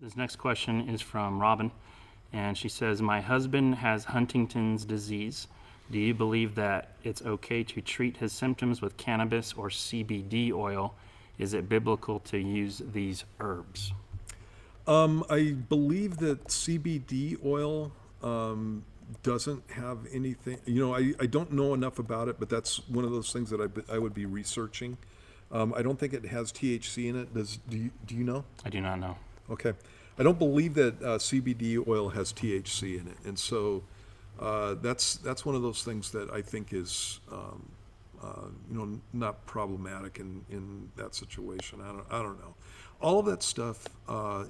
This next question is from Robin, and she says, my husband has Huntington's disease. Do you believe that it's okay to treat his symptoms with cannabis or CBD oil? Is it biblical to use these herbs? I believe that CBD oil doesn't have anything, I don't know enough about it, but that's one of those things that I would be researching. I don't think it has THC in it. Do you know? I do not know. Okay. I don't believe that CBD oil has THC in it. And so that's one of those things that I think is, not problematic in that situation. I don't know. All of that stuff,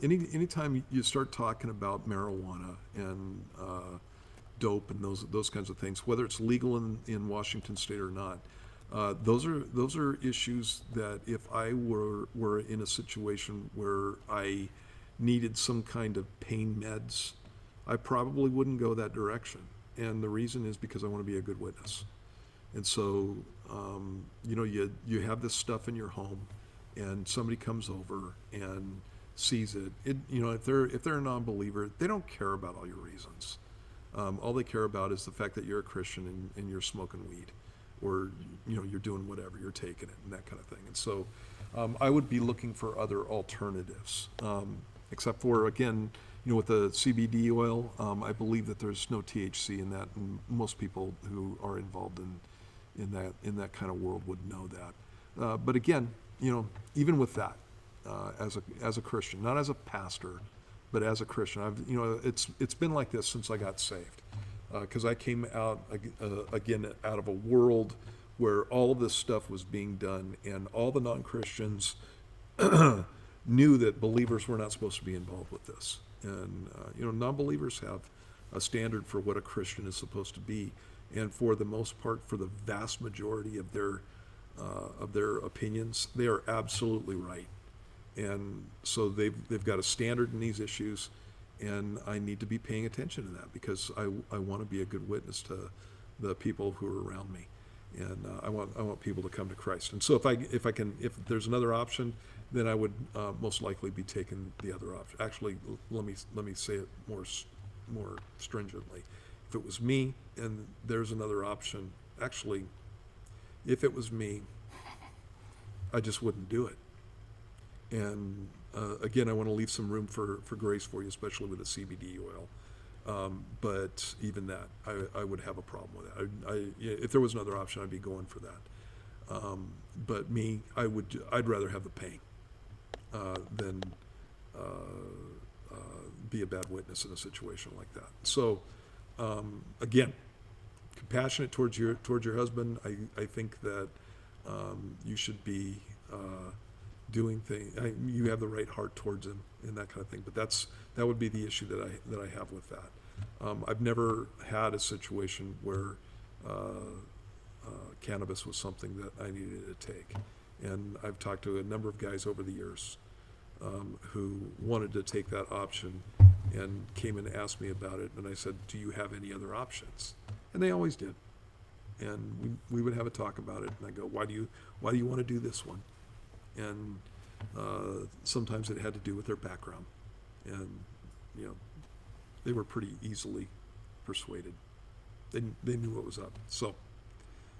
anytime you start talking about marijuana and dope and those kinds of things, whether it's legal in Washington State or not, those are issues that if I were in a situation where I needed some kind of pain meds, I probably wouldn't go that direction. And the reason is because I want to be a good witness. And so, you have this stuff in your home, and somebody comes over and sees it. If they're a non-believer, they don't care about all your reasons. All they care about is the fact that you're a Christian and you're smoking weed, or you're doing whatever, you're taking it, and that kind of thing. And so, I would be looking for other alternatives. Except for, again, with the CBD oil, I believe that there's no THC in that, and most people who are involved in that kind of world would know that. But again, even with that, as a Christian, not as a pastor, but as a Christian, it's been like this since I got saved, because I came out again out of a world where all of this stuff was being done, and all the non-Christians knew that believers were not supposed to be involved with this. And, non-believers have a standard for what a Christian is supposed to be. And for the most part, for the vast majority of their opinions, they are absolutely right. And so they've got a standard in these issues, and I need to be paying attention to that because I want to be a good witness to the people who are around me. And I want people to come to Christ. And so if there's another option, then I would most likely be taking the other option. Actually, let me say it more stringently. If it was me and there's another option, actually, if it was me, I just wouldn't do it. And again, I want to leave some room for grace for you, especially with the CBD oil. But even that, I would have a problem with that. If there was another option, I'd be going for that. But me, I'd rather have the pain than be a bad witness in a situation like that. So, again, compassionate towards your husband. I think that you should be doing things. You have the right heart towards him and that kind of thing. But that would be the issue that I have with that. I've never had a situation where cannabis was something that I needed to take. And I've talked to a number of guys over the years who wanted to take that option and came and asked me about it. And I said, do you have any other options? And they always did. And we would have a talk about it. And I go, why do you want to do this one? And sometimes it had to do with their background. And, they were pretty easily persuaded. They knew what was up. So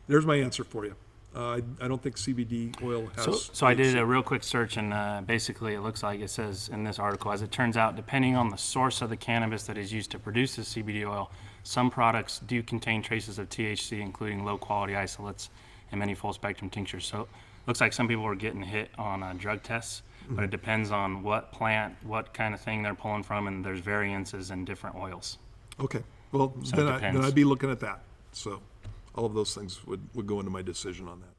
there's my answer for you. I don't think CBD oil has... So I did a real quick search, and basically it looks like it says in this article, as it turns out, depending on the source of the cannabis that is used to produce the CBD oil, some products do contain traces of THC, including low-quality isolates and many full-spectrum tinctures. So it looks like some people are getting hit on drug tests, but it depends on what plant, what kind of thing they're pulling from, and there's variances in different oils. Okay. Well, So then I'd be looking at that. So all of those things would go into my decision on that.